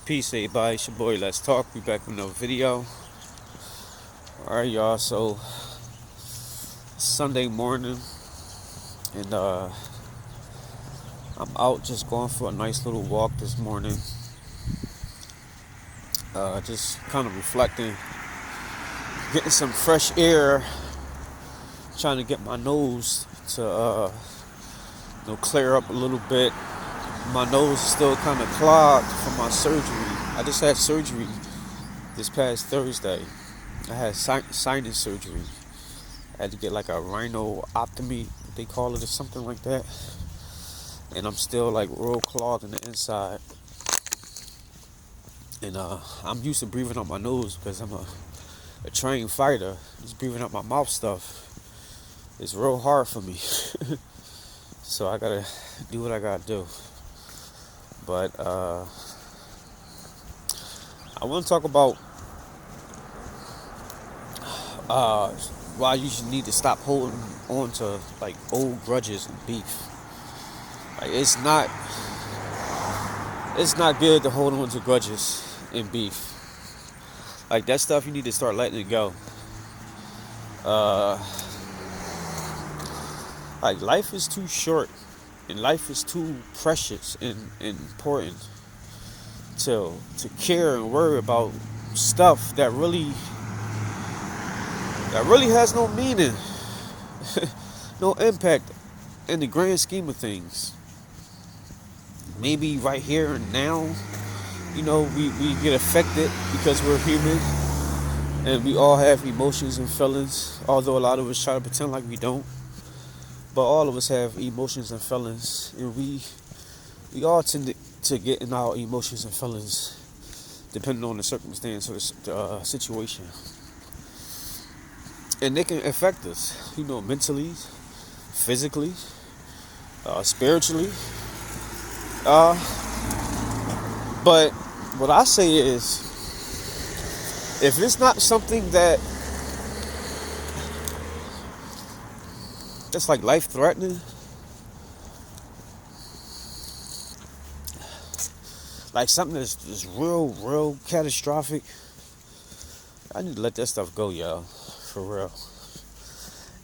Peace, everybody. It's your boy. Let's talk. We back with another video. All right, y'all. So Sunday morning, and I'm out just going for a nice little walk this morning. Just kind of reflecting, getting some fresh air, trying to get my nose to clear up a little bit. My nose is still kind of clogged from my surgery. I just had surgery this past Thursday. I had sinus surgery. I had to get like a rhinotomy, they call it, or something like that. And I'm still like real clogged on the inside. And I'm used to breathing out my nose because I'm a trained fighter. Just breathing out my mouth stuff is real hard for me. So I gotta do what I gotta do. But I want to talk about why you should need to stop holding on to like old grudges and beef. Like it's not good to hold on to grudges and beef. Like that stuff, you need to start letting it go. Like life is too short and life is too precious and important to care and worry about stuff that really has no meaning, no impact in the grand scheme of things. Maybe right here and now, we get affected because we're human and we all have emotions and feelings, although a lot of us try to pretend like we don't. But all of us have emotions and feelings, and we all tend to get in our emotions and feelings depending on the circumstance or the situation. And they can affect us, mentally, physically, spiritually. But what I say is, if it's not something that's like life threatening, like something that's real catastrophic, I need to let that stuff go, y'all, for real.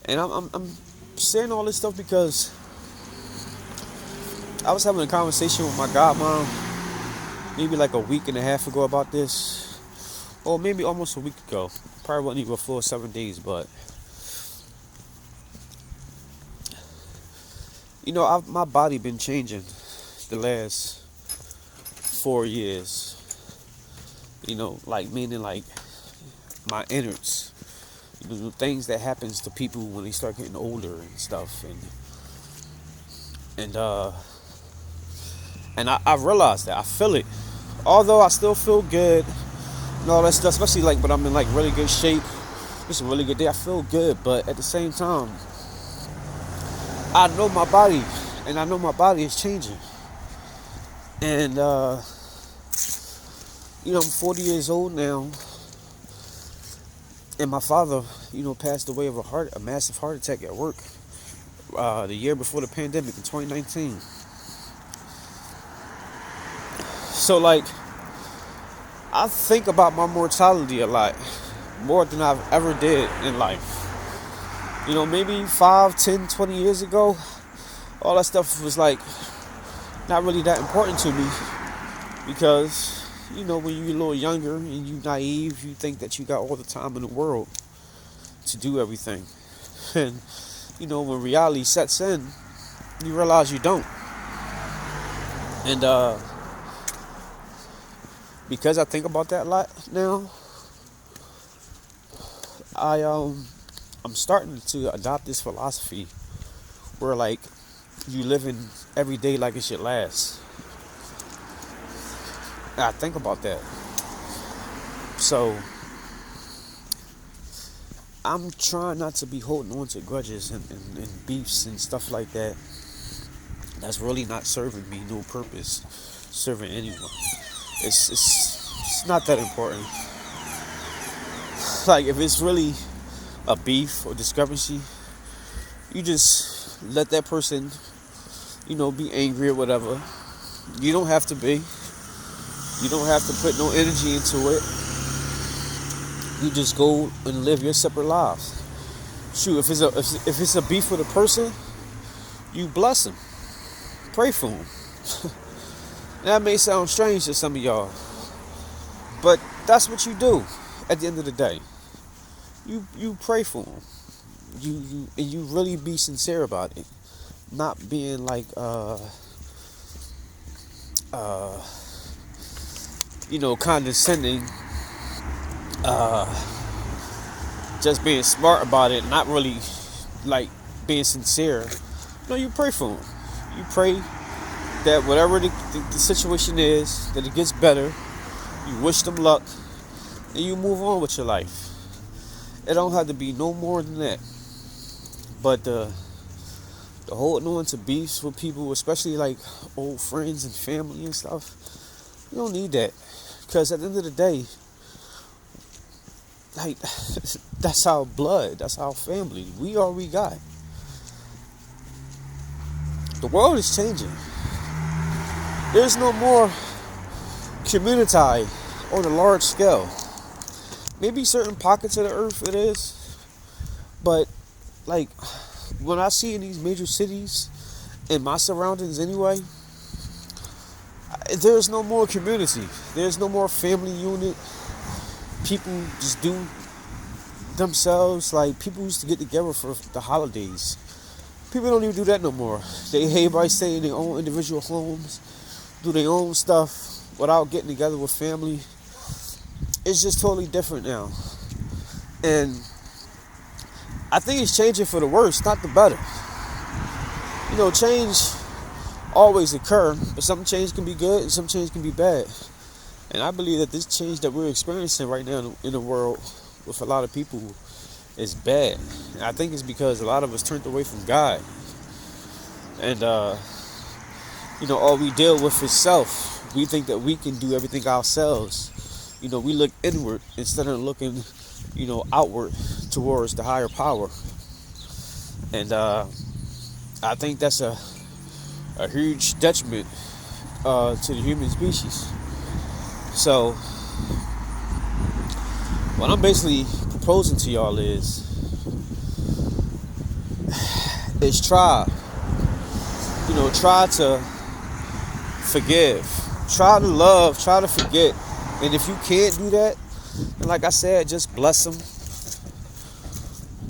And I'm saying all this stuff because I was having a conversation with my godmom maybe like a week and a half ago about this, or maybe almost a week ago. Probably wasn't even a full 7 days, but my body been changing the last 4 years. Meaning like my innards. The things that happens to people when they start getting older and stuff, and I realized that I feel it. Although I still feel good and all that stuff, especially like when I'm in like really good shape. It's a really good day. I feel good, but at the same time, I know my body, and I know my body is changing. And I'm 40 years old now, and my father, passed away of a massive heart attack at work, the year before the pandemic in 2019. So like, I think about my mortality a lot, more than I've ever did in life. Maybe 5, 10, 20 years ago, all that stuff was like not really that important to me because, when you're a little younger and you're naive, you think that you got all the time in the world to do everything. And, when reality sets in, you realize you don't. And because I think about that a lot now, I'm starting to adopt this philosophy where like you living every day like it should last. And I think about that. So I'm trying not to be holding on to grudges and beefs and stuff like that. That's really not serving me no purpose, serving anyone. It's not that important. Like if it's really a beef or discrepancy, you just let that person, be angry or whatever. You don't have to be. You don't have to put no energy into it. You just go and live your separate lives. Shoot, if it's a beef with a person, you bless him, pray for him. That may sound strange to some of y'all, but that's what you do. At the end of the day, you pray for them. You really be sincere about it, not being like condescending, just being smart about it, not really like being sincere. No, you pray for them. You pray that whatever the situation is, that it gets better. You wish them luck, and you move on with your life. It don't have to be no more than that. But the holding on to beefs with people, especially like old friends and family and stuff, you don't need that. Because at the end of the day, like that's our blood, that's our family. We all we got. The world is changing. There's no more community on a large scale. Maybe certain pockets of the earth it is, but like when I see in these major cities, in my surroundings anyway, there's no more community. There's no more family unit. People just do themselves. Like people used to get together for the holidays. People don't even do that no more. Everybody stay in their own individual homes, do their own stuff without getting together with family. It's just totally different now. And I think it's changing for the worse, not the better. Change always occur, but some change can be good and some change can be bad. And I believe that this change that we're experiencing right now in the world with a lot of people is bad. And I think it's because a lot of us turned away from God. And, all we deal with is self. We think that we can do everything ourselves. We look inward instead of looking, outward towards the higher power. And I think that's a huge detriment to the human species. So, what I'm basically proposing to y'all is try to forgive, try to love, try to forget. And if you can't do that, then like I said, just bless them,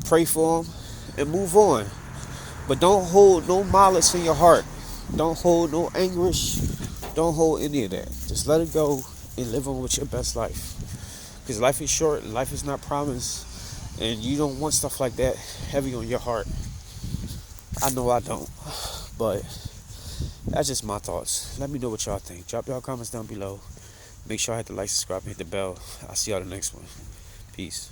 pray for them, and move on. But don't hold no malice in your heart. Don't hold no anguish. Don't hold any of that. Just let it go and live on with your best life. Because life is short, life is not promised, and you don't want stuff like that heavy on your heart. I know I don't. But that's just my thoughts. Let me know what y'all think. Drop y'all comments down below. Make sure I hit the like, subscribe, and hit the bell. I'll see y'all the next one. Peace.